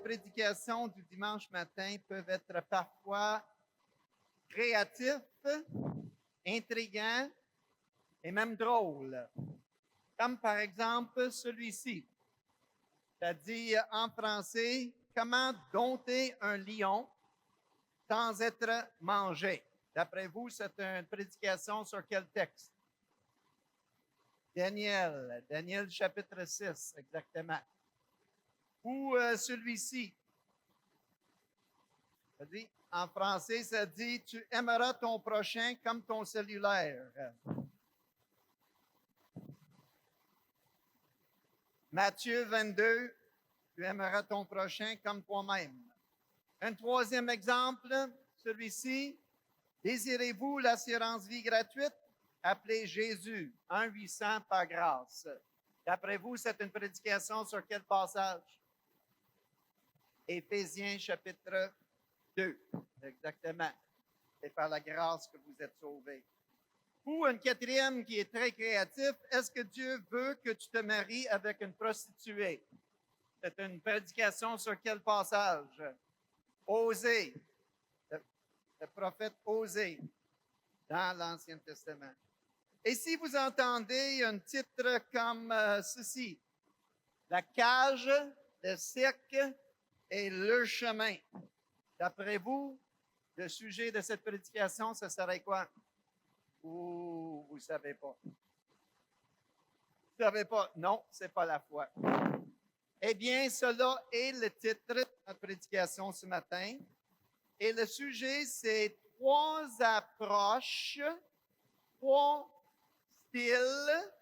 prédications du dimanche matin peuvent être parfois créatifs, intrigants et même drôles. Comme par exemple celui-ci. Ça dit en français « Comment dompter un lion sans être mangé ». D'après vous, c'est une prédication sur quel texte? Daniel chapitre 6, exactement. Ou celui-ci. Ça dit, en français, ça dit « Tu aimeras ton prochain comme ton cellulaire ». Matthieu 22, « Tu aimeras ton prochain comme toi-même ». Un troisième exemple, celui-ci, « Désirez-vous l'assurance vie gratuite? Appelez Jésus, 1-800 par grâce ». D'après vous, c'est une prédication sur quel passage? Éphésiens chapitre 2, exactement. C'est par la grâce que vous êtes sauvés. Ou un quatrième qui est très créatif, est-ce que Dieu veut que tu te maries avec une prostituée? C'est une prédication sur quel passage? Osée, le prophète Osée dans l'Ancien Testament. Et si vous entendez un titre comme ceci, La cage, le cirque et le chemin, d'après vous, le sujet de cette prédication, ce serait quoi? Ou vous ne savez pas? Vous ne savez pas? Non, ce n'est pas la foi. Eh bien, cela est le titre de notre prédication ce matin. Et le sujet, c'est 3 approches, 3 styles,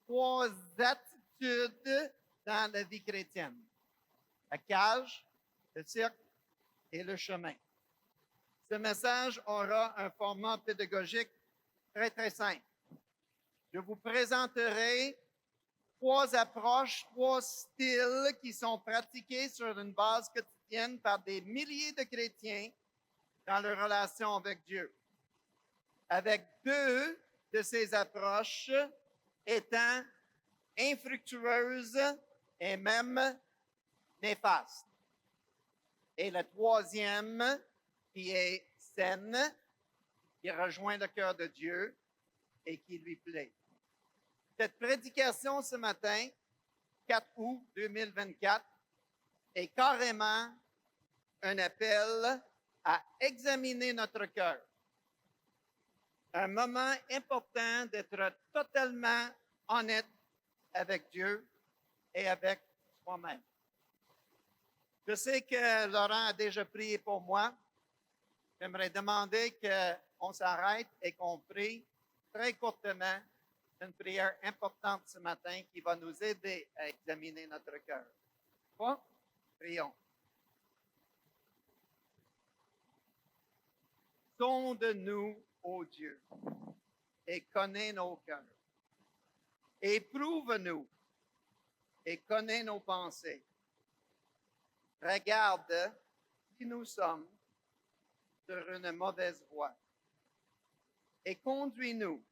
3 attitudes dans la vie chrétienne. La cage, le cirque et le chemin. Ce message aura un format pédagogique très, très simple. Je vous présenterai 3 approches, 3 styles qui sont pratiqués sur une base quotidienne par des milliers de chrétiens dans leur relation avec Dieu. Avec 2 de ces approches étant infructueuses et même néfastes. Et la 3e, qui est saine, qui rejoint le cœur de Dieu et qui lui plaît. Cette prédication ce matin, 4 août 2024, est carrément un appel à examiner notre cœur. Un moment important d'être totalement honnête avec Dieu et avec soi-même. Je sais que Laurent a déjà prié pour moi. J'aimerais demander qu'on s'arrête et qu'on prie très courtement une prière importante ce matin qui va nous aider à examiner notre cœur. Bon, prions. Sonde-nous, ô Dieu, et connais nos cœurs. Éprouve-nous et connais nos pensées. Regarde si nous sommes sur une mauvaise voie et conduis-nous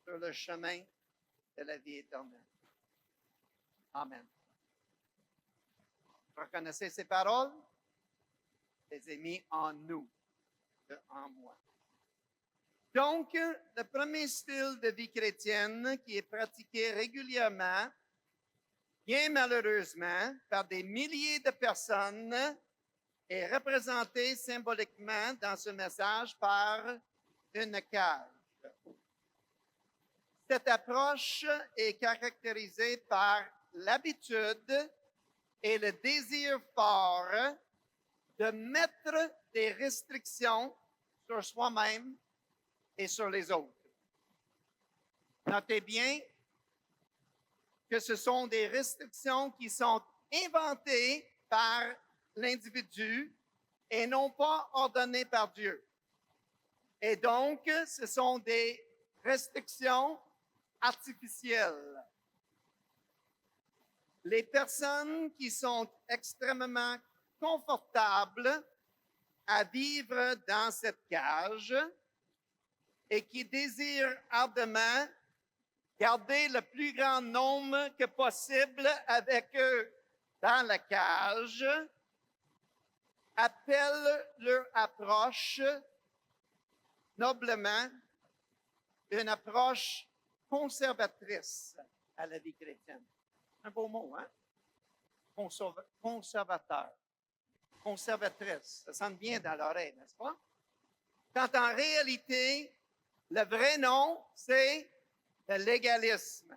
sur le chemin de la vie éternelle. Amen. Vous reconnaissez ces paroles? Je les ai mis en nous, en moi. Donc, le premier style de vie chrétienne qui est pratiqué régulièrement, bien malheureusement, par des milliers de personnes, est représenté symboliquement dans ce message par une cage. Cette approche est caractérisée par l'habitude et le désir fort de mettre des restrictions sur soi-même et sur les autres. Notez bien que ce sont des restrictions qui sont inventées par l'individu et non pas ordonnées par Dieu. Et donc, ce sont des restrictions artificielles. Les personnes qui sont extrêmement confortables à vivre dans cette cage et qui désirent ardemment garder le plus grand nombre que possible avec eux dans la cage appellent leur approche noblement une approche conservatrice à la vie chrétienne. Un beau mot, hein? Conservateur. Conservatrice. Ça sonne bien dans l'oreille, n'est-ce pas? Quand en réalité, le vrai nom, c'est le légalisme.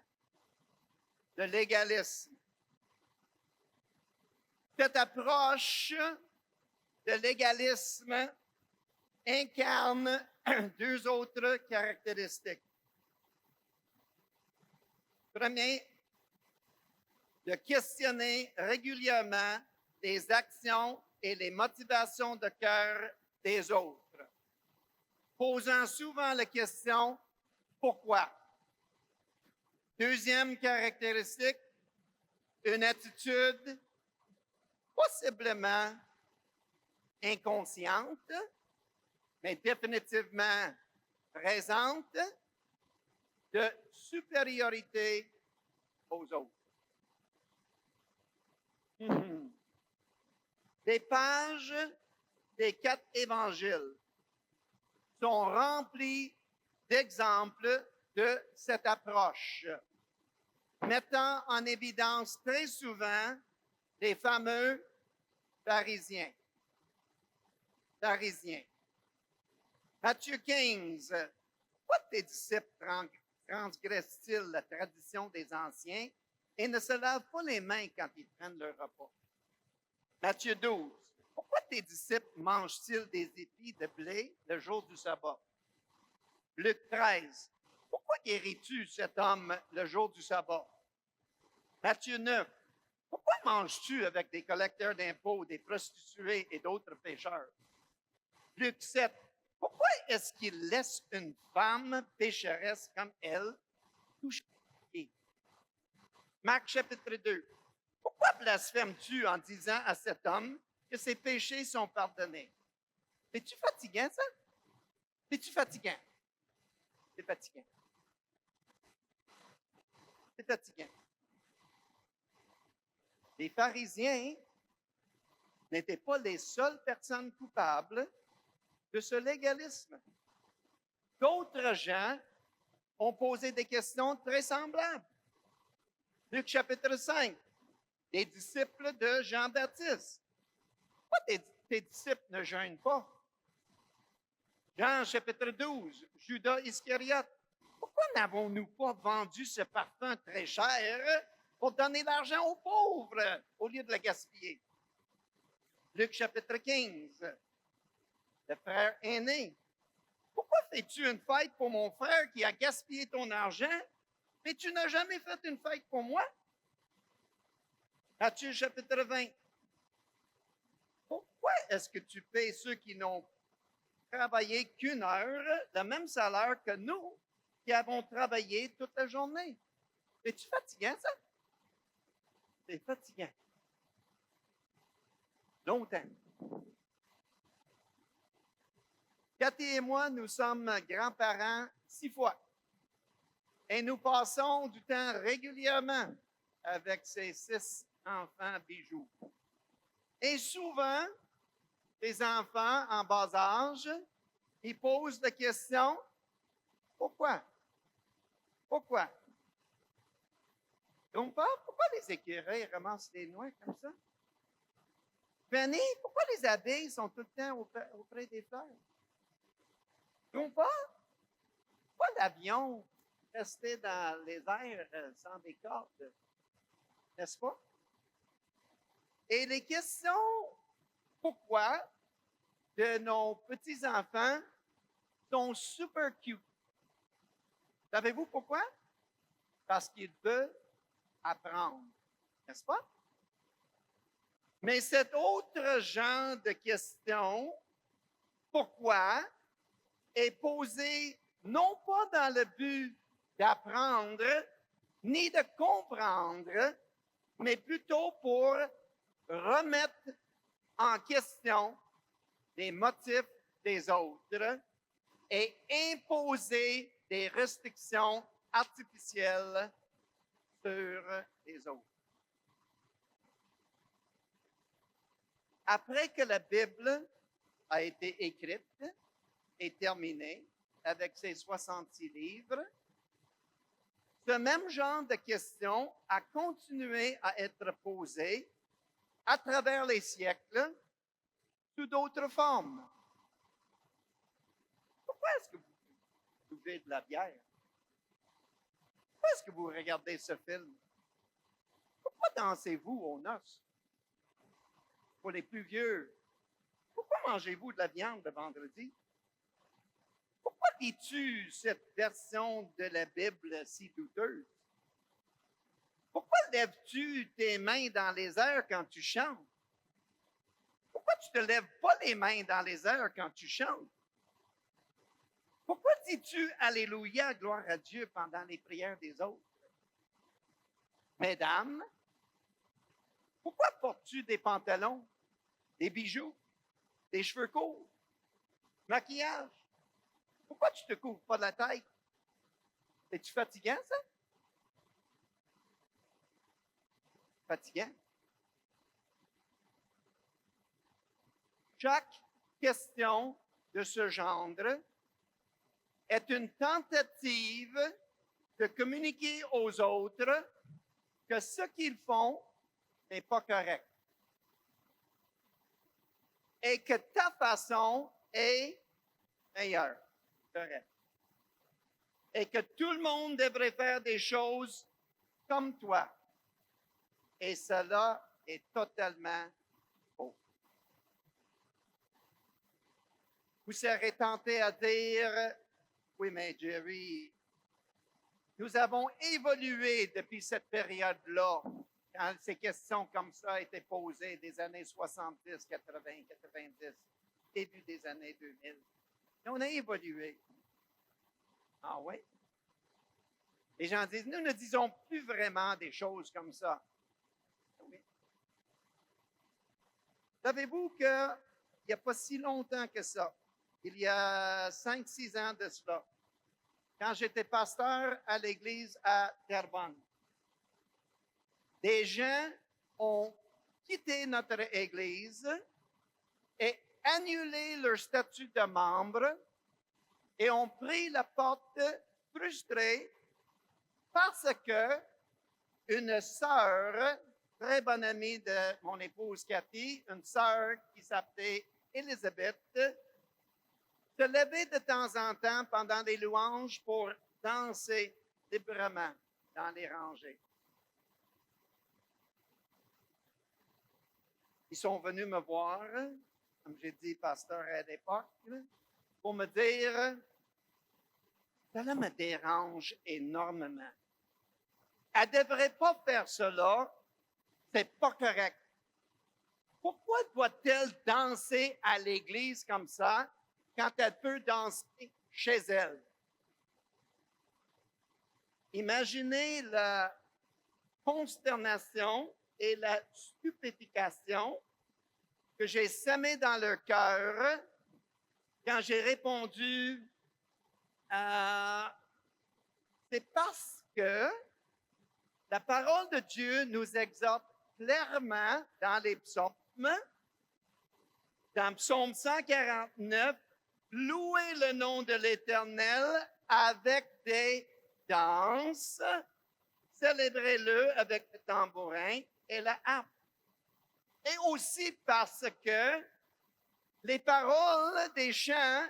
Le légalisme. Cette approche de légalisme incarne deux autres caractéristiques. Premier, de questionner régulièrement les actions et les motivations de cœur des autres, posant souvent la question « Pourquoi ?» Deuxième caractéristique, une attitude possiblement inconsciente, mais définitivement présente, de supériorité aux autres. Les pages des 4 évangiles sont remplies d'exemples de cette approche, mettant en évidence très souvent les fameux pharisiens. Matthieu 15. Pourquoi tes disciples transgressent-ils la tradition des anciens et ne se lavent pas les mains quand ils prennent leur repas? Matthieu 12. Pourquoi tes disciples mangent-ils des épis de blé le jour du sabbat? Luc 13. Pourquoi guéris-tu cet homme le jour du sabbat? Matthieu 9. Pourquoi manges-tu avec des collecteurs d'impôts, des prostituées et d'autres pécheurs? Luc 7. Pourquoi est-ce qu'il laisse une femme pécheresse comme elle toucher les pieds? Marc chapitre 2. Pourquoi blasphèmes-tu en disant à cet homme que ses péchés sont pardonnés? Es-tu fatigant, ça? Es-tu fatigant? C'est fatigant. C'est fatigant. Les pharisiens n'étaient pas les seules personnes coupables de ce légalisme. D'autres gens ont posé des questions très semblables. Luc chapitre 5, les disciples de Jean-Baptiste. Pourquoi tes disciples ne jeûnent pas? Jean chapitre 12, Judas Iscariote. Pourquoi n'avons-nous pas vendu ce parfum très cher pour donner l'argent aux pauvres au lieu de le gaspiller? Luc chapitre 15, le frère aîné. Pourquoi fais-tu une fête pour mon frère qui a gaspillé ton argent, mais tu n'as jamais fait une fête pour moi? Matthieu chapitre 20. Pourquoi est-ce que tu payes ceux qui n'ont travaillé qu'une heure le même salaire que nous qui avons travaillé toute la journée? Es-tu fatigant, ça? C'est fatigant. Longtemps. Cathy et moi, nous sommes grands-parents 6 fois. Et nous passons du temps régulièrement avec ces 6 enfants bijoux. Et souvent, les enfants en bas âge, ils posent la question, pourquoi? Pourquoi? Donc, pourquoi les écureuils ramassent les noix comme ça? Penny, pourquoi les abeilles sont tout le temps auprès des fleurs? Donc, pourquoi l'avion restait dans les airs sans des cordes? N'est-ce pas? Et les questions pourquoi de nos petits-enfants sont super cute. Savez-vous pourquoi? Parce qu'ils veulent apprendre, n'est-ce pas? Mais cet autre genre de question, pourquoi, est posé non pas dans le but d'apprendre ni de comprendre, mais plutôt pour remettre en question les motifs des autres et imposer des restrictions artificielles sur les autres. après que la Bible a été écrite et terminée avec ses 66 livres, ce même genre de questions a continué à être posé à travers les siècles sous d'autres formes. Pourquoi est-ce que vous buvez de la bière? Pourquoi est-ce que vous regardez ce film? Pourquoi dansez-vous aux noces? Pour les plus vieux, pourquoi mangez-vous de la viande le vendredi? Pourquoi lis-tu cette version de la Bible si douteuse? Pourquoi lèves-tu tes mains dans les airs quand tu chantes? Pourquoi tu ne te lèves pas les mains dans les airs quand tu chantes? Pourquoi dis-tu Alléluia, gloire à Dieu pendant les prières des autres? Mesdames, pourquoi portes-tu des pantalons, des bijoux, des cheveux courts, maquillage? Pourquoi tu ne te couvres pas la tête? Es-tu fatigant, ça? Fatigant. Chaque question de ce genre est une tentative de communiquer aux autres que ce qu'ils font n'est pas correct et que ta façon est meilleure, correcte, et que tout le monde devrait faire des choses comme toi. Et cela est totalement faux. Vous serez tenté à dire, oui, mais Jerry, nous avons évolué depuis cette période-là, quand ces questions comme ça étaient posées des années 70, 80, 90, début des années 2000. Et on a évolué. Ah oui? Les gens disent, nous ne disons plus vraiment des choses comme ça. Oui. Savez-vous qu'il n'y a pas si longtemps que ça, il y a 5-6 ans de cela, quand j'étais pasteur à l'église à Terrebonne, des gens ont quitté notre église et annulé leur statut de membre et ont pris la porte frustrés parce que une sœur, très bonne amie de mon épouse Cathy, une sœur qui s'appelait Elisabeth, se levait de temps en temps pendant les louanges pour danser librement dans les rangées. Ils sont venus me voir, comme j'ai dit, pasteur à l'époque, pour me dire, cela me dérange énormément. Elle ne devrait pas faire cela, c'est pas correct. Pourquoi doit-elle danser à l'église comme ça quand elle peut danser chez elle? Imaginez la consternation et la stupéfaction que j'ai semé dans leur cœur quand j'ai répondu c'est parce que la parole de Dieu nous exhorte clairement dans les psaumes, dans Psaume 149, louez le nom de l'Éternel avec des danses, célébrez-le avec le tambourin et la harpe. Et aussi parce que les paroles des chants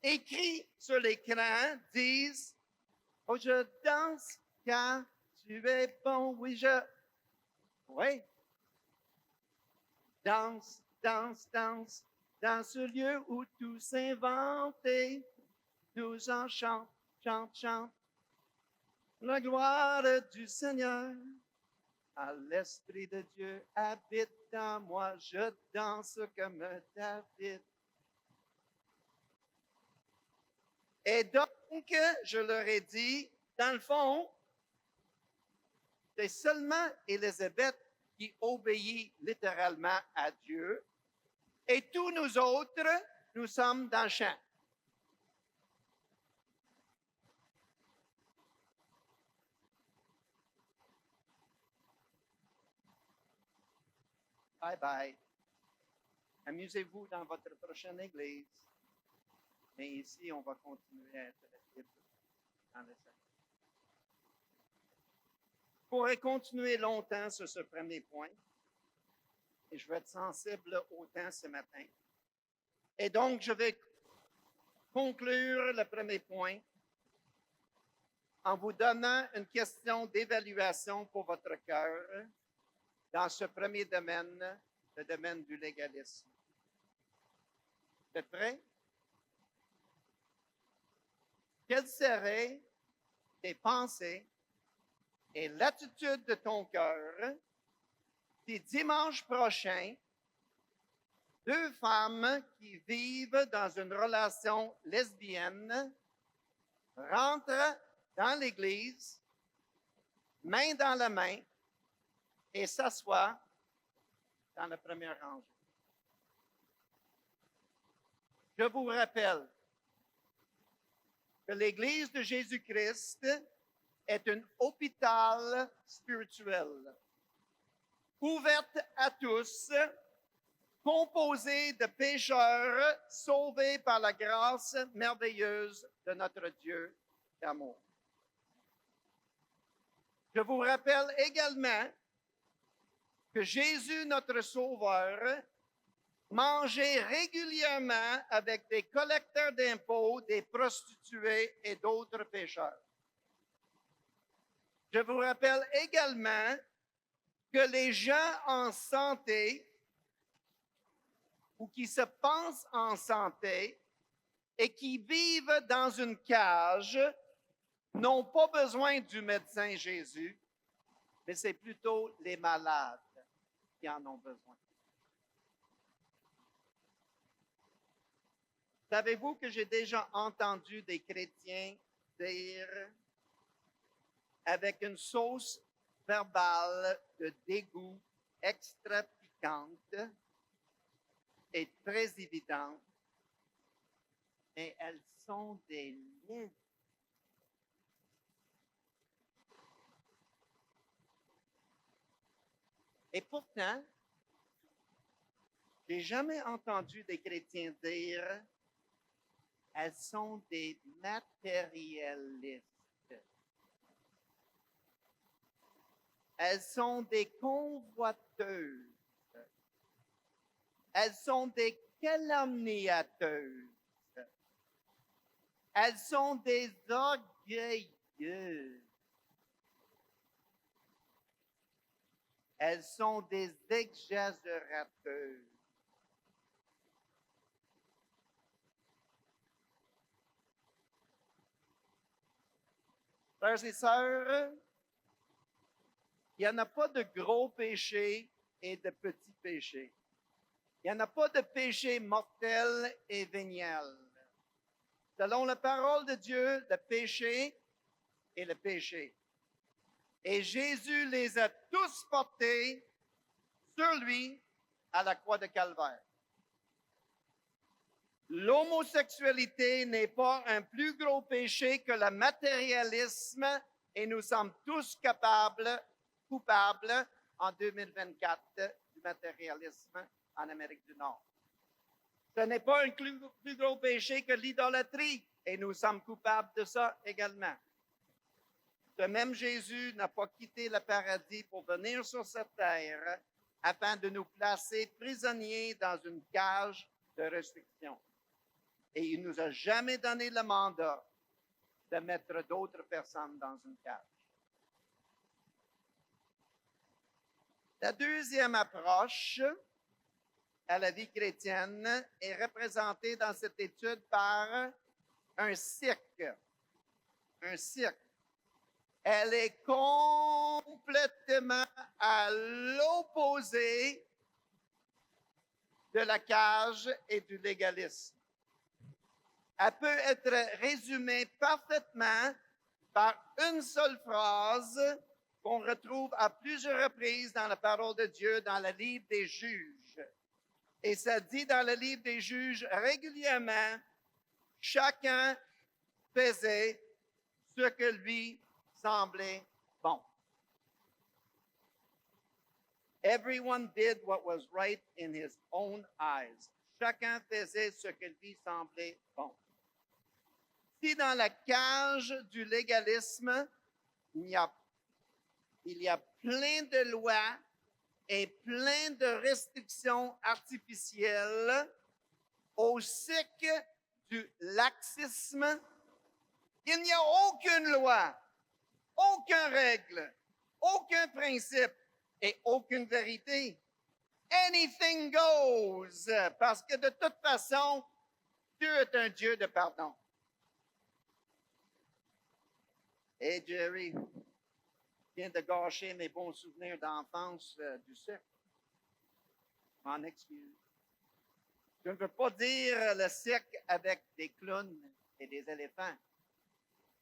écrits sur l'écran disent « Oh, je danse car tu es bon, oui, Oui. Danse, danse, danse, dans ce lieu où tout s'est inventé. Nous en chante, chante, chante. La gloire du Seigneur. À l'Esprit de Dieu habite en moi. Je danse comme David. Et donc, je leur ai dit, dans le fond, c'est seulement Élisabeth qui obéit littéralement à Dieu. Et tous nous autres, nous sommes dans le champ. Bye bye. Amusez-vous dans votre prochaine église. Mais ici, on va continuer à être libre dans le Seigneur. Je pourrais continuer longtemps sur ce premier point. Et je vais être sensible au temps ce matin. Et donc, je vais conclure le premier point en vous donnant une question d'évaluation pour votre cœur dans ce premier domaine, le domaine du légalisme. Vous êtes prêts? Quelles seraient tes pensées et l'attitude de ton cœur si dimanche prochain, deux femmes qui vivent dans une relation lesbienne rentrent dans l'église, main dans la main, et s'assoient dans la première rangée? Je vous rappelle que l'Église de Jésus-Christ est un hôpital spirituel, ouverte à tous, composée de pécheurs sauvés par la grâce merveilleuse de notre Dieu d'amour. Je vous rappelle également que Jésus, notre Sauveur, mangeait régulièrement avec des collecteurs d'impôts, des prostituées et d'autres pécheurs. Je vous rappelle également que les gens en santé ou qui se pensent en santé et qui vivent dans une cage n'ont pas besoin du médecin Jésus, mais c'est plutôt les malades qui en ont besoin. Savez-vous que j'ai déjà entendu des chrétiens dire, avec une sauce verbale de dégoût extra piquante et très évidente, mais elles sont des liens. Et pourtant, j'ai jamais entendu des chrétiens dire, elles sont des matérialistes. Elles sont des convoiteuses. Elles sont des calomniateuses. Elles sont des orgueilleuses. Elles sont des exagérateuses. Frères et sœurs, il n'y en a pas de gros péchés et de petits péchés. Il n'y en a pas de péché mortel et vénial. Selon la parole de Dieu, le péché est le péché. Et Jésus les a tous portés sur lui à la croix de Calvaire. L'homosexualité n'est pas un plus gros péché que le matérialisme et nous sommes tous coupables en 2024 du matérialisme en Amérique du Nord. Ce n'est pas un plus gros péché que l'idolâtrie et nous sommes coupables de ça également. Ce même Jésus n'a pas quitté le paradis pour venir sur cette terre afin de nous placer prisonniers dans une cage de restriction. Et il ne nous a jamais donné le mandat de mettre d'autres personnes dans une cage. La deuxième approche à la vie chrétienne est représentée dans cette étude par un cirque. Un cirque. Elle est complètement à l'opposé de la cage et du légalisme. Elle peut être résumée parfaitement par une seule phrase qu'on retrouve à plusieurs reprises dans la parole de Dieu, dans le livre des Juges. Et ça dit dans le livre des Juges régulièrement, chacun faisait ce que lui semblait bon. Everyone did what was right in his own eyes. Chacun faisait ce que lui semblait bon. Si dans la cage du légalisme, il y a plein de lois et plein de restrictions artificielles, au cycle du laxisme, il n'y a aucune loi, aucune règle, aucun principe et aucune vérité. Anything goes, parce que de toute façon, Dieu est un Dieu de pardon. Hey Jerry, je viens de gâcher mes bons souvenirs d'enfance du cirque. Je m'en excuse. Je ne veux pas dire le cirque avec des clowns et des éléphants.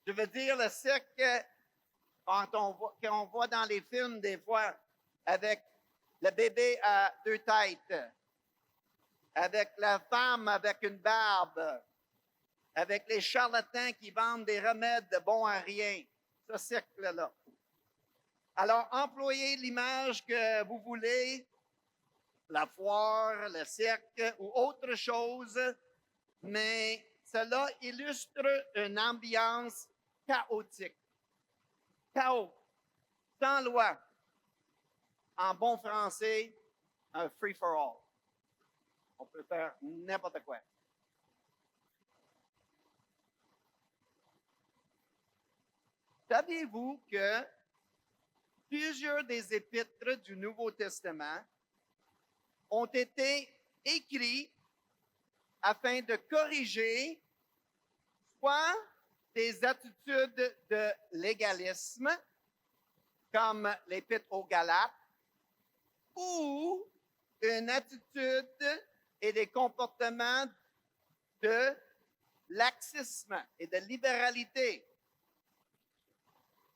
Je veux dire le cirque qu'on voit dans les films des fois, avec le bébé à deux têtes, avec la femme avec une barbe, avec les charlatans qui vendent des remèdes de bons à rien. Ce cirque-là. Alors, employez l'image que vous voulez, la foire, le cirque ou autre chose, mais cela illustre une ambiance chaotique. Chaos, sans loi. En bon français, un free-for-all. On peut faire n'importe quoi. Saviez-vous que plusieurs des épîtres du Nouveau Testament ont été écrits afin de corriger soit des attitudes de légalisme, comme l'Épître aux Galates, ou une attitude et des comportements de laxisme et de libéralité.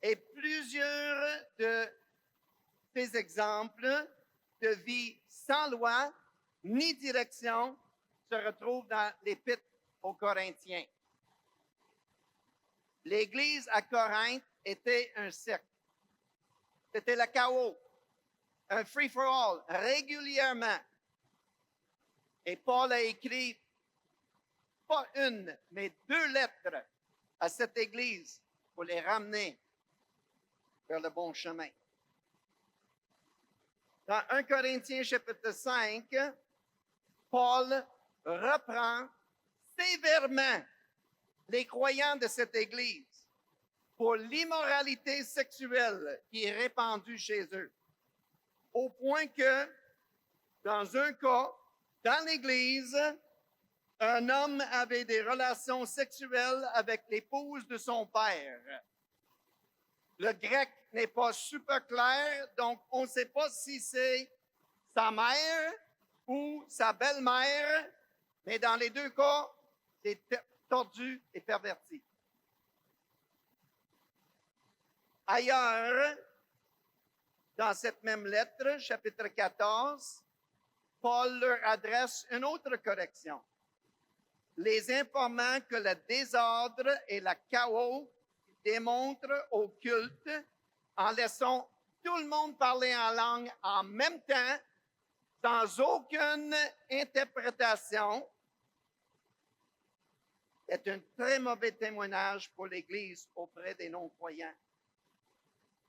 Et plusieurs de ces exemples de vie sans loi ni direction se retrouvent dans l'Épître aux Corinthiens. L'Église à Corinthe était un cirque. C'était le chaos, un free-for-all, régulièrement. Et Paul a écrit pas une, mais 2 lettres à cette Église pour les ramener vers le bon chemin. Dans 1 Corinthiens chapitre 5, Paul reprend sévèrement les croyants de cette Église pour l'immoralité sexuelle qui est répandue chez eux. Au point que, dans un cas, dans l'Église, un homme avait des relations sexuelles avec l'épouse de son père. Le grec n'est pas super clair, donc on ne sait pas si c'est sa mère ou sa belle-mère, mais dans les 2 cas, c'est tordu et perverti. Ailleurs, dans cette même lettre, chapitre 14, Paul leur adresse une autre correction, les informant que le désordre et le chaos démontrent au culte en laissant tout le monde parler en langue en même temps, sans aucune interprétation, est un très mauvais témoignage pour l'Église auprès des non-croyants.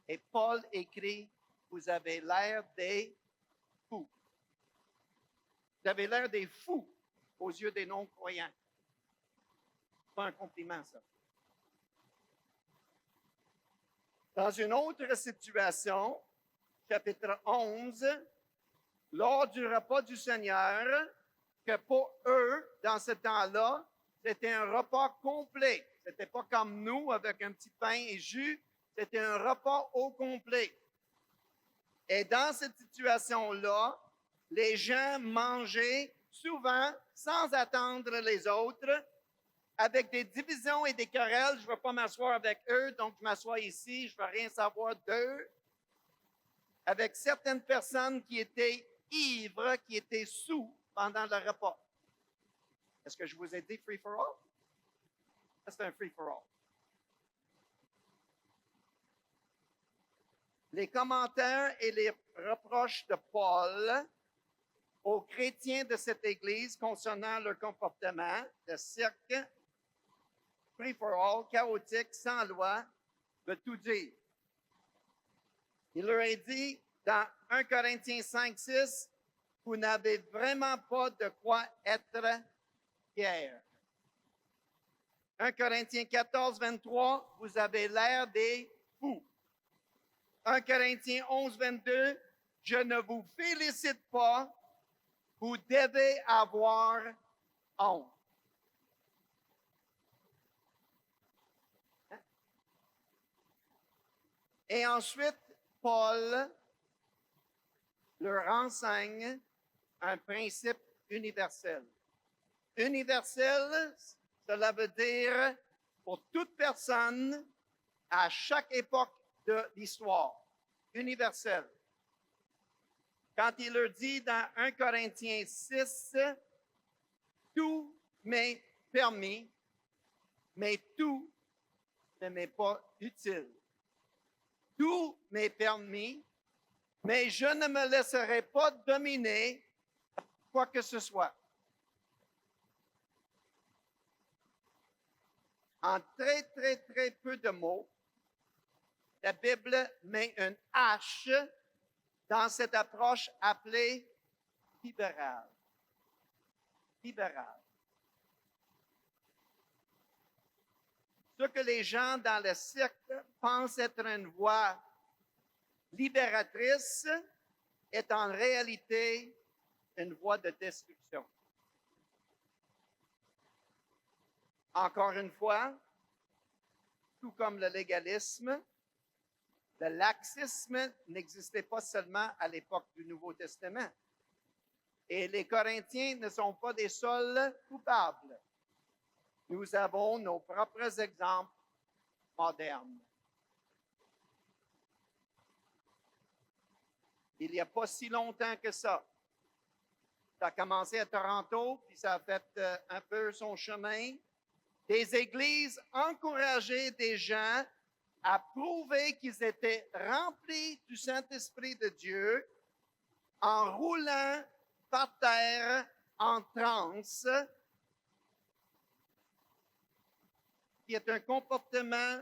Et Paul écrit, vous avez l'air des fous. Vous avez l'air des fous aux yeux des non-croyants. C'est pas un compliment, ça. Dans une autre situation, chapitre 11, lors du repas du Seigneur, que pour eux, dans ce temps-là, c'était un repas complet. Ce n'était pas comme nous avec un petit pain et jus, c'était un repas au complet. Et dans cette situation-là, les gens mangeaient souvent sans attendre les autres, avec des divisions et des querelles. Je ne veux pas m'asseoir avec eux, donc je m'assois ici, je ne veux rien savoir d'eux. Avec certaines personnes qui étaient ivres, qui étaient sous pendant le repas. Est-ce que je vous ai dit free for all? C'est un free for all. les commentaires et les reproches de Paul aux chrétiens de cette Église concernant leur comportement de cirque, free for all, chaotique, sans loi, veut tout dire. Il leur a dit dans 1 Corinthiens 5, 6, vous n'avez vraiment pas de quoi être fiers. 1 Corinthiens 14, 23, vous avez l'air des fous. 1 Corinthiens 11, 22, je ne vous félicite pas, vous devez avoir honte. Et ensuite, Paul leur enseigne un principe universel. Universel, cela veut dire pour toute personne à chaque époque de l'histoire. Universel. Quand il leur dit dans 1 Corinthiens 6, tout m'est permis, mais tout ne m'est pas utile. Tout m'est permis, mais je ne me laisserai pas dominer quoi que ce soit. En très, très, très peu de mots, la Bible met un H dans cette approche appelée libérale. Libérale. Ce que les gens dans le cirque pensent être une voie libératrice est en réalité une voie de destruction. Encore une fois, tout comme le légalisme, le laxisme n'existait pas seulement à l'époque du Nouveau Testament. Et les Corinthiens ne sont pas des seuls coupables. Nous avons nos propres exemples modernes. Il n'y a pas si longtemps que ça. Ça a commencé à Toronto, puis ça a fait un peu son chemin. Des églises encourageaient des gens à prouver qu'ils étaient remplis du Saint-Esprit de Dieu en roulant par terre en transe, qui est un comportement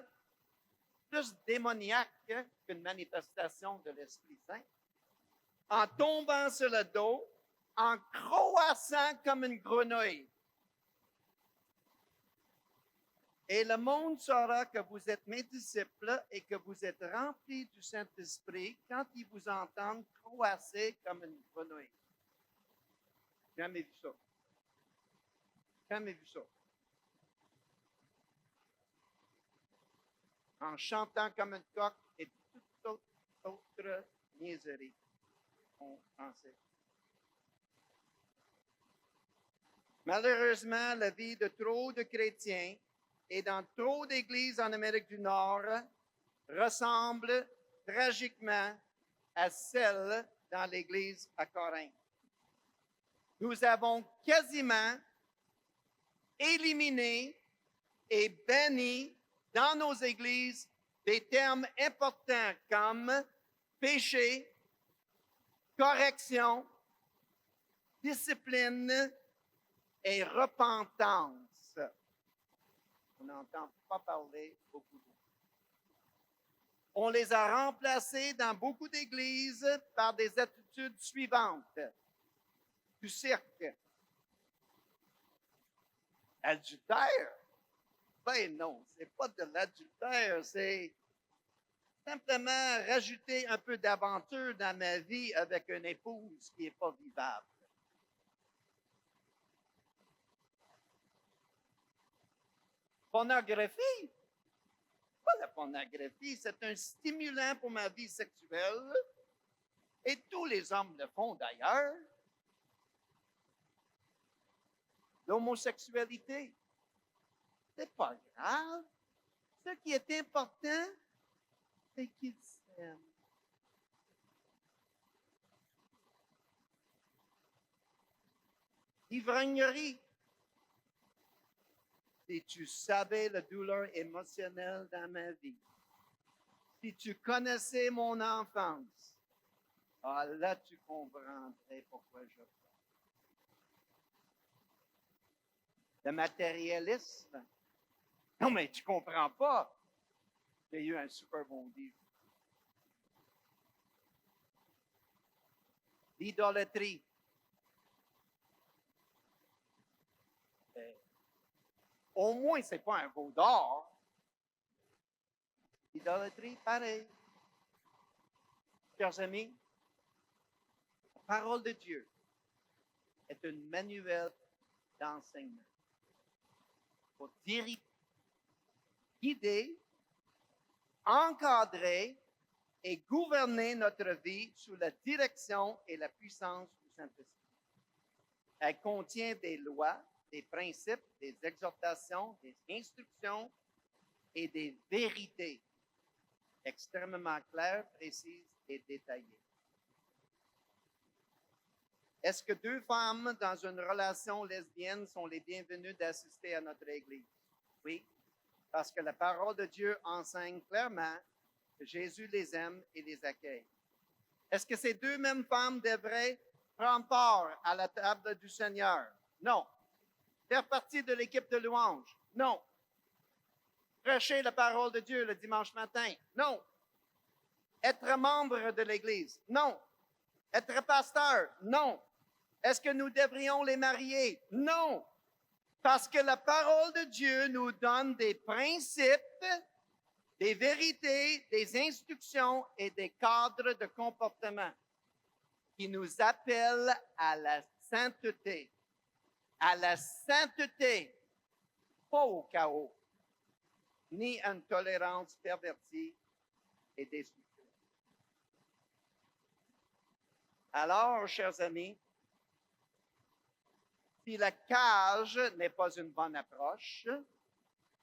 plus démoniaque qu'une manifestation de l'Esprit Saint, en tombant sur le dos, en croassant comme une grenouille. Et le monde saura que vous êtes mes disciples et que vous êtes remplis du Saint-Esprit quand ils vous entendent croasser comme une grenouille. Jamais vu ça. Jamais vu ça. En chantant comme une coque et toute autre niaiserie en français. Malheureusement, la vie de trop de chrétiens et dans trop d'églises en Amérique du Nord ressemble tragiquement à celle dans l'église à Corinthe. Nous avons quasiment éliminé et banni dans nos églises des termes importants comme péché, correction, discipline et repentance. On n'entend pas parler beaucoup. On les a remplacés dans beaucoup d'églises par des attitudes suivantes. Du cirque. Adultère? Ben non, c'est pas de l'adultère, c'est simplement rajouter un peu d'aventure dans ma vie avec une épouse qui n'est pas vivable. Pornographie? Pas la pornographie, c'est un stimulant pour ma vie sexuelle. Et tous les hommes le font d'ailleurs. L'homosexualité, c'est pas grave. Ce qui est important, c'est qu'ils s'aiment. Ivrognerie. Si tu savais la douleur émotionnelle dans ma vie, Si tu connaissais mon enfance, là tu comprendrais pourquoi je parle. Le matérialisme. Non, mais tu comprends pas. J'ai eu un super bon livre. L'idolâtrie. Au moins, ce n'est pas un veau d'or. L'idolâtrie, pareil. Chers amis, la parole de Dieu est un manuel d'enseignement pour diriger, guider, encadrer et gouverner notre vie sous la direction et la puissance du Saint-Esprit. Elle contient des lois, des principes, des exhortations, des instructions et des vérités extrêmement claires, précises et détaillées. Est-ce que deux femmes dans une relation lesbienne sont les bienvenues d'assister à notre Église? Oui, parce que la parole de Dieu enseigne clairement que Jésus les aime et les accueille. Est-ce que ces deux mêmes femmes devraient prendre part à la table du Seigneur? Non. Faire partie de l'équipe de louange? Non. Prêcher la parole de Dieu le dimanche matin? Non. Être membre de l'Église? Non. Être pasteur? Non. Est-ce que nous devrions les marier? Non. Parce que la parole de Dieu nous donne des principes, des vérités, des instructions et des cadres de comportement qui nous appellent à la sainteté. À la sainteté, pas au chaos, ni à une tolérance pervertie et destructrice. Alors, chers amis, si la cage n'est pas une bonne approche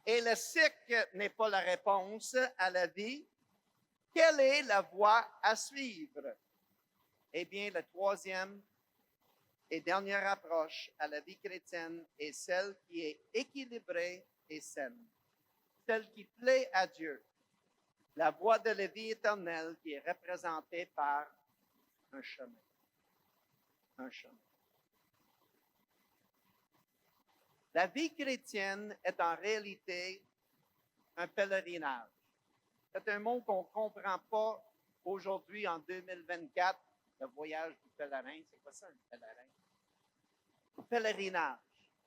et le cycle n'est pas la réponse à la vie, quelle est la voie à suivre? Eh bien, la troisième et dernière approche à la vie chrétienne est celle qui est équilibrée et saine, celle qui plaît à Dieu, la voie de la vie éternelle qui est représentée par un chemin. Un chemin. La vie chrétienne est en réalité un pèlerinage. C'est un mot qu'on ne comprend pas aujourd'hui en 2024, le voyage du pèlerin. C'est quoi ça, un pèlerin? Un pèlerinage.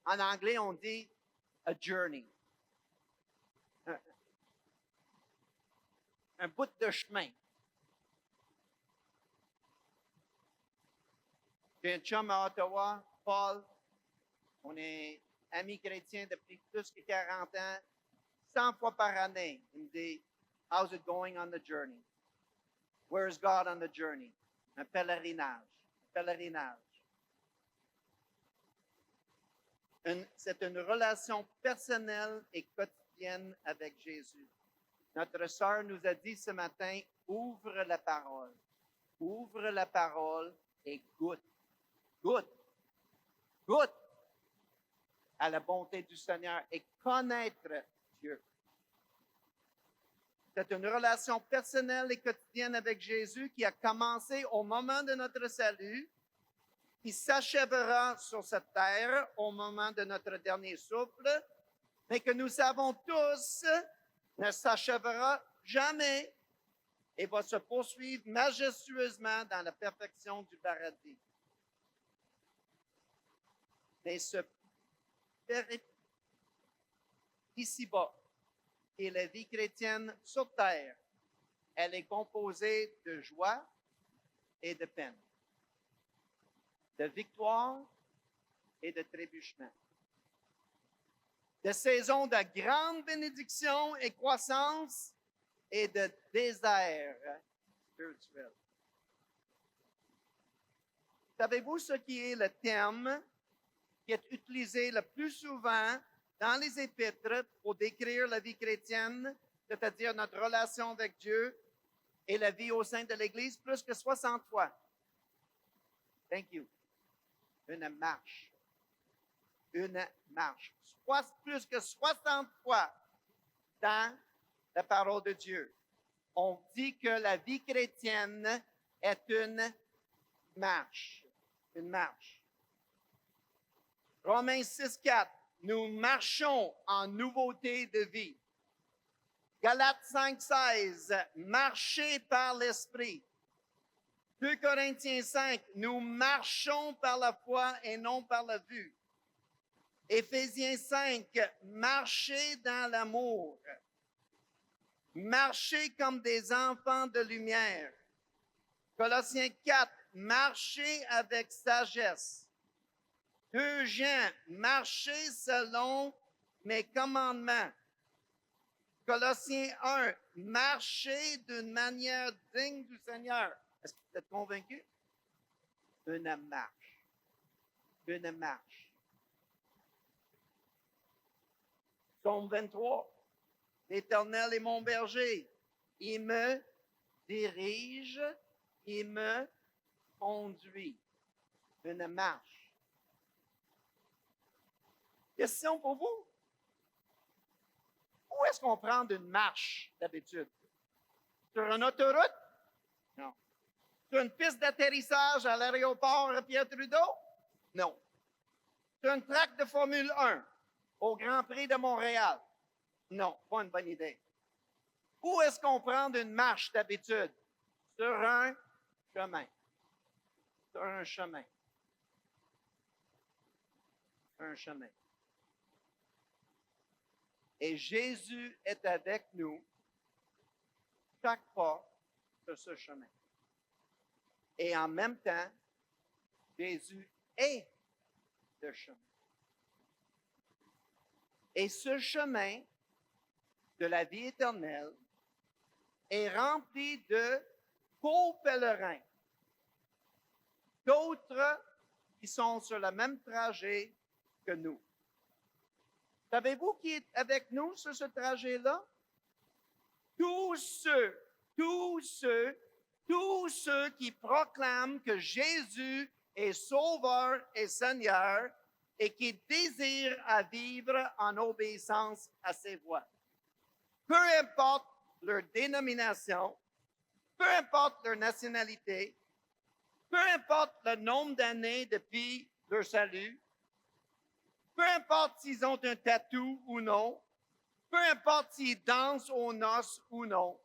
En anglais, on dit a journey. Un bout de chemin. J'ai un chum à Ottawa, Paul. On est amis chrétiens depuis plus que 40 ans. 100 fois par année, il me dit, how's it going on the journey? Where's God on the journey? Un pèlerinage. Un pèlerinage. C'est une relation personnelle et quotidienne avec Jésus. Notre sœur nous a dit ce matin, ouvre la parole. Ouvre la parole et goûte. Goûte. Goûte à la bonté du Seigneur et connaître Dieu. C'est une relation personnelle et quotidienne avec Jésus qui a commencé au moment de notre salut, qui s'achèvera sur cette terre au moment de notre dernier souffle, mais que nous savons tous ne s'achèvera jamais et va se poursuivre majestueusement dans la perfection du paradis. Mais ce ici-bas et la vie chrétienne sur terre, elle est composée de joie et de peine, de victoire et de trébuchement, de saisons de grande bénédiction et croissance et de désert spirituel. Savez-vous ce qui est le terme qui est utilisé le plus souvent dans les épîtres pour décrire la vie chrétienne, c'est-à-dire notre relation avec Dieu et la vie au sein de l'Église, plus que 60 fois? Thank you. Une marche. Une marche. Plus que 60 fois dans la parole de Dieu. On dit que la vie chrétienne est une marche. Une marche. Romains 6,4. Nous marchons en nouveauté de vie. Galates 5,16. Marchez par l'Esprit. 2 Corinthiens 5. Nous marchons par la foi et non par la vue. Éphésiens 5. Marchez dans l'amour. Marchez comme des enfants de lumière. Colossiens 4. Marchez avec sagesse. 2 Jean. Marchez selon mes commandements. Colossiens 1. Marchez d'une manière digne du Seigneur. Est-ce que vous êtes convaincus? Une marche. Une marche. Psaume 23. L'Éternel est mon berger. Il me dirige, il me conduit. Une marche. Question pour vous. Où est-ce qu'on prend une marche d'habitude? Sur une autoroute? Non. Sur une piste d'atterrissage à l'aéroport Pierre-Trudeau? Non. Sur une track de Formule 1 au Grand Prix de Montréal? Non, pas une bonne idée. Où est-ce qu'on prend une marche d'habitude? Sur un chemin. Sur un chemin. Un chemin. Et Jésus est avec nous chaque pas sur ce chemin. Et en même temps, Jésus est le chemin. Et ce chemin de la vie éternelle est rempli de co-pèlerins, d'autres qui sont sur le même trajet que nous. Savez-vous qui est avec nous sur ce trajet-là? Tous ceux qui proclament que Jésus est Sauveur et Seigneur et qui désirent à vivre en obéissance à ses voies. Peu importe leur dénomination, peu importe leur nationalité, peu importe le nombre d'années depuis leur salut, peu importe s'ils ont un tatou ou non, peu importe s'ils dansent aux noces ou non,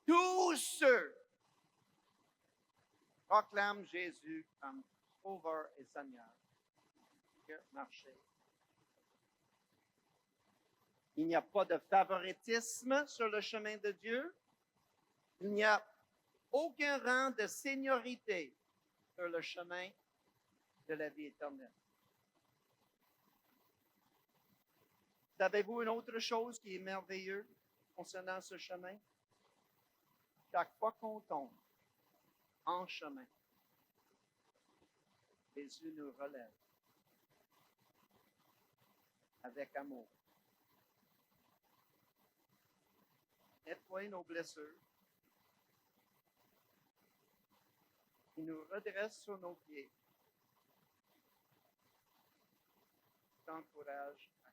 tous ceux proclament Jésus comme Sauveur et Seigneur. Marcher. Il n'y a pas de favoritisme sur le chemin de Dieu. Il n'y a aucun rang de seniorité sur le chemin de la vie éternelle. Savez-vous une autre chose qui est merveilleuse concernant ce chemin? Chaque fois qu'on tombe en chemin, Jésus nous relève avec amour. Nettoie nos blessures. Il nous redresse sur nos pieds. T'encourage à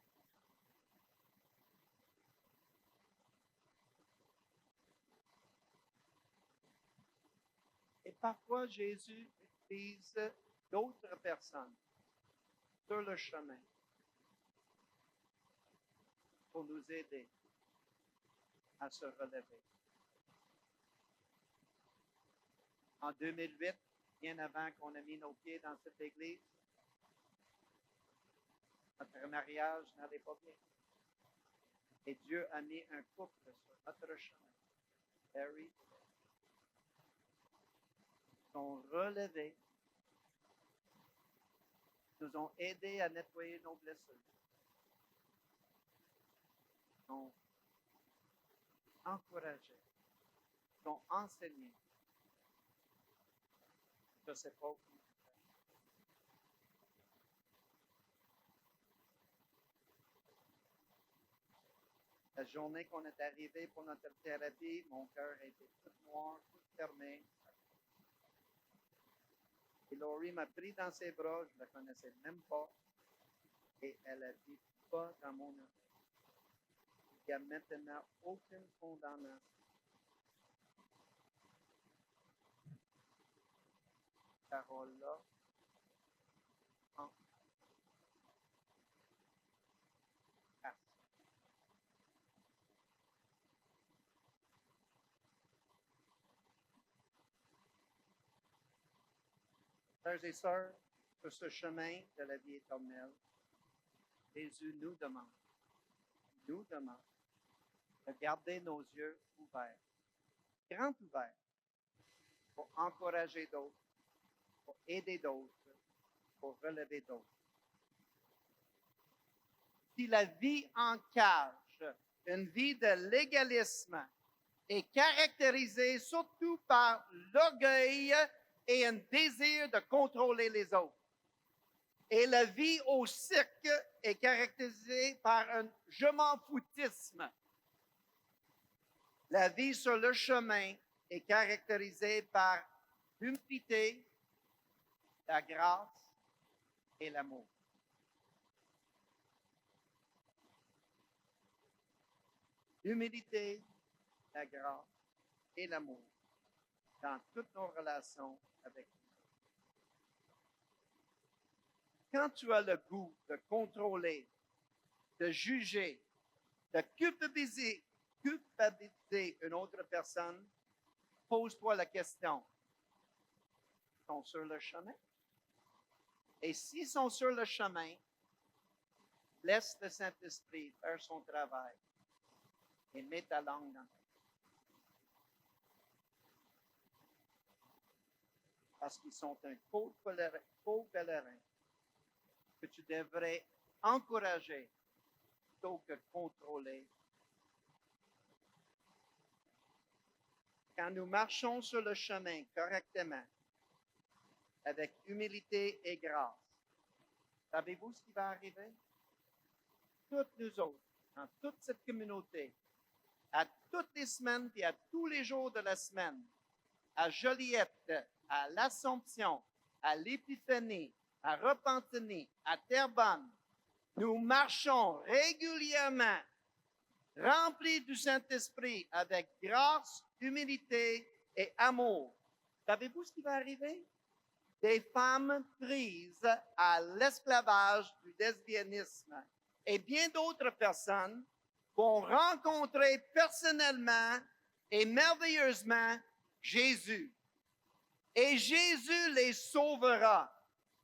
Et parfois, Jésus utilise d'autres personnes sur le chemin pour nous aider à se relever. En 2008, bien avant qu'on ait mis nos pieds dans cette église, notre mariage n'allait pas bien. Et Dieu a mis un couple sur notre chemin. Harry, sont relevés, nous ont aidés à nettoyer nos blessures, sont encouragés, sont enseignés. Je ne sais pas où. La journée qu'on est arrivé pour notre thérapie, mon cœur était tout noir, tout fermé. Et Laurie m'a pris dans ses bras, je ne la connaissais même pas. Et elle a dit, pas dans mon oreille. Il n'y a maintenant aucune condamnation. parole-là en face. Frères et sœurs, sur ce chemin de la vie éternelle, Jésus nous demande de garder nos yeux ouverts, grands ouverts, pour encourager d'autres, pour aider d'autres, pour relever d'autres. Si la vie en cage, une vie de légalisme, est caractérisée surtout par l'orgueil et un désir de contrôler les autres. Et la vie au cirque est caractérisée par un je m'en foutisme. La vie sur le chemin est caractérisée par l'humilité, la grâce et l'amour. L'humilité, la grâce et l'amour dans toutes nos relations avec Dieu. Quand tu as le goût de contrôler, de juger, de culpabiliser une autre personne, pose-toi la question, ils sont sur le chemin? Et s'ils sont sur le chemin, laisse le Saint-Esprit faire son travail et mets ta langue dans ta bouche. Parce qu'ils sont un faux pèlerin que tu devrais encourager plutôt que contrôler. Quand nous marchons sur le chemin correctement, avec humilité et grâce, savez-vous ce qui va arriver? Toutes nous autres, dans toute cette communauté, à toutes les semaines et à tous les jours de la semaine, à Joliette, à l'Assomption, à l'Épiphanie, à Repentigny, à Terrebonne, nous marchons régulièrement, remplis du Saint-Esprit, avec grâce, humilité et amour. Savez-vous ce qui va arriver? Des femmes prises à l'esclavage du lesbianisme et bien d'autres personnes vont rencontrer personnellement et merveilleusement Jésus. Et Jésus les sauvera,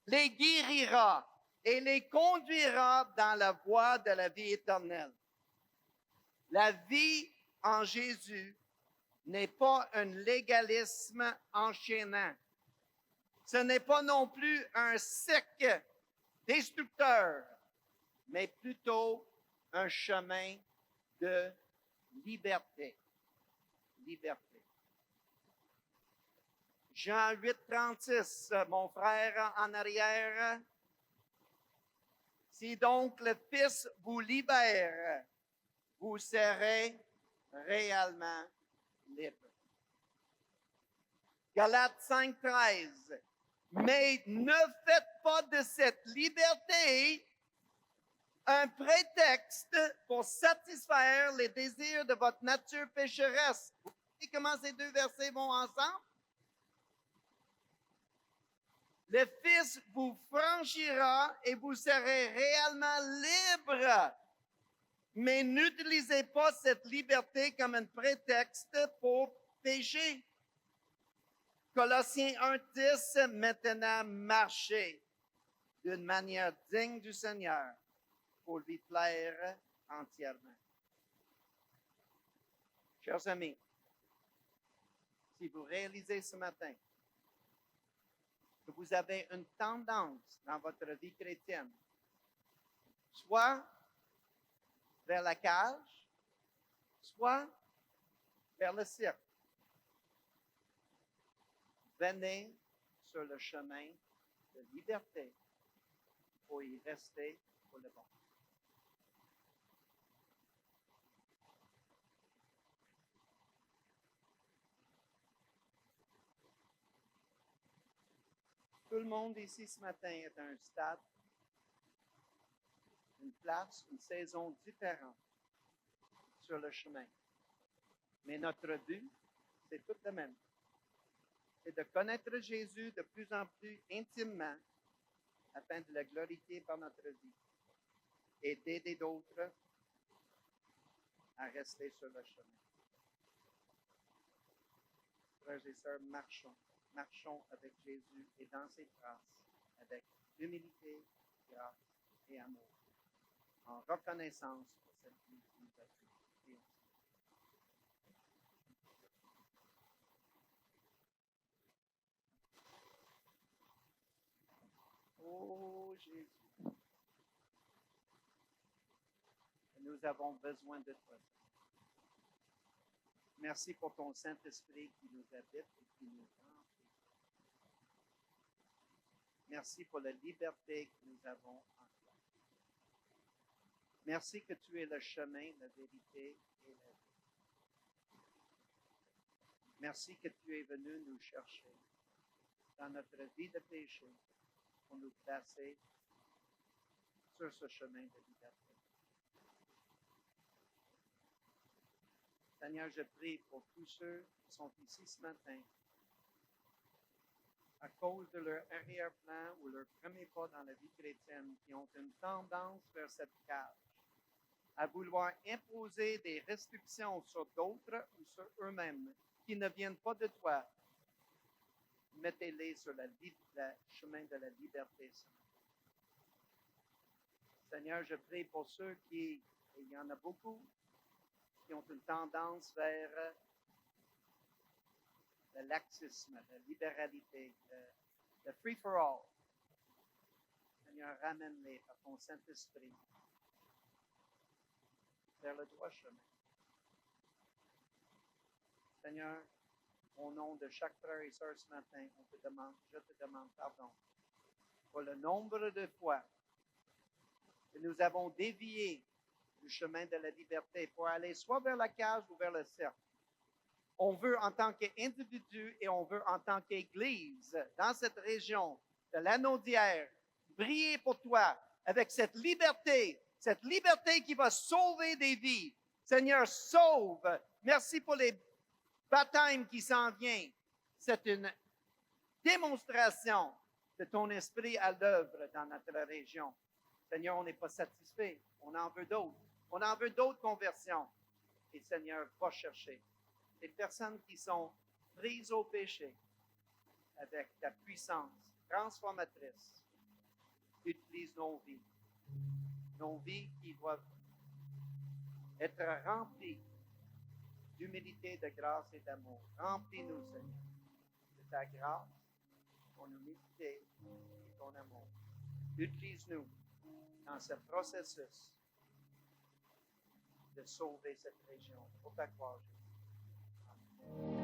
les guérira et les conduira dans la voie de la vie éternelle. La vie en Jésus n'est pas un légalisme enchaînant. Ce n'est pas non plus un cirque destructeur, mais plutôt un chemin de liberté. Liberté. Jean 8, 36, mon frère en arrière. Si donc le Fils vous libère, vous serez réellement libre. Galates 5, 13. Mais ne faites pas de cette liberté un prétexte pour satisfaire les désirs de votre nature pécheresse. Vous voyez comment ces deux versets vont ensemble? Le Fils vous franchira et vous serez réellement libre. Mais n'utilisez pas cette liberté comme un prétexte pour pécher. Colossiens 1:10, maintenant marchez d'une manière digne du Seigneur pour lui plaire entièrement. Chers amis, si vous réalisez ce matin que vous avez une tendance dans votre vie chrétienne, soit vers la cage, soit vers le cirque, venez sur le chemin de liberté pour y rester pour le bon. Tout le monde ici ce matin est à un stade, une place, une saison différente sur le chemin. Mais notre but, c'est tout le même. c'est de connaître Jésus de plus en plus intimement afin de le glorifier par notre vie et d'aider d'autres à rester sur le chemin. Frères et sœurs, marchons avec Jésus et dans ses traces, avec humilité, grâce et amour, en reconnaissance pour cette vie qui nous a fait. Oh Jésus, nous avons besoin de toi. Merci pour ton Saint-Esprit qui nous habite et qui nous remplit. Merci pour la liberté que nous avons en toi. Merci que tu es le chemin, la vérité et la vie. Merci que tu es venu nous chercher dans notre vie de péché pour nous placer sur ce chemin de liberté. Seigneur, je prie pour tous ceux qui sont ici ce matin à cause de leur arrière-plan ou leur premier pas dans la vie chrétienne, qui ont une tendance vers cette cage, à vouloir imposer des restrictions sur d'autres ou sur eux-mêmes qui ne viennent pas de toi. Mettez-les sur le chemin de la liberté. Seigneur, je prie pour ceux qui, et il y en a beaucoup, qui ont une tendance vers le laxisme, la libéralité, le free-for-all. Seigneur, ramène-les par ton Saint-Esprit vers le droit chemin. Seigneur, au nom de chaque frère et sœur ce matin, je te demande pardon pour le nombre de fois que nous avons dévié du chemin de la liberté pour aller soit vers la cage ou vers le cercle. On veut en tant qu'individu et on veut en tant qu'Église dans cette région de l'anneau d'hier briller pour toi avec cette liberté qui va sauver des vies. Seigneur, sauve. Merci pour les baptêmes qui s'en viennent. C'est une démonstration de ton esprit à l'œuvre dans notre région. Seigneur, on n'est pas satisfait. On en veut d'autres. On en veut d'autres conversions. Et Seigneur, va chercher des personnes qui sont prises au péché avec ta puissance transformatrice. Utilise nos vies qui doivent être remplies d'humilité, de grâce et d'amour. Remplis-nous, Seigneur, de ta grâce, ton humilité et ton amour. Utilise-nous dans ce processus de sauver cette région. Pour ta gloire, Jésus. Amen.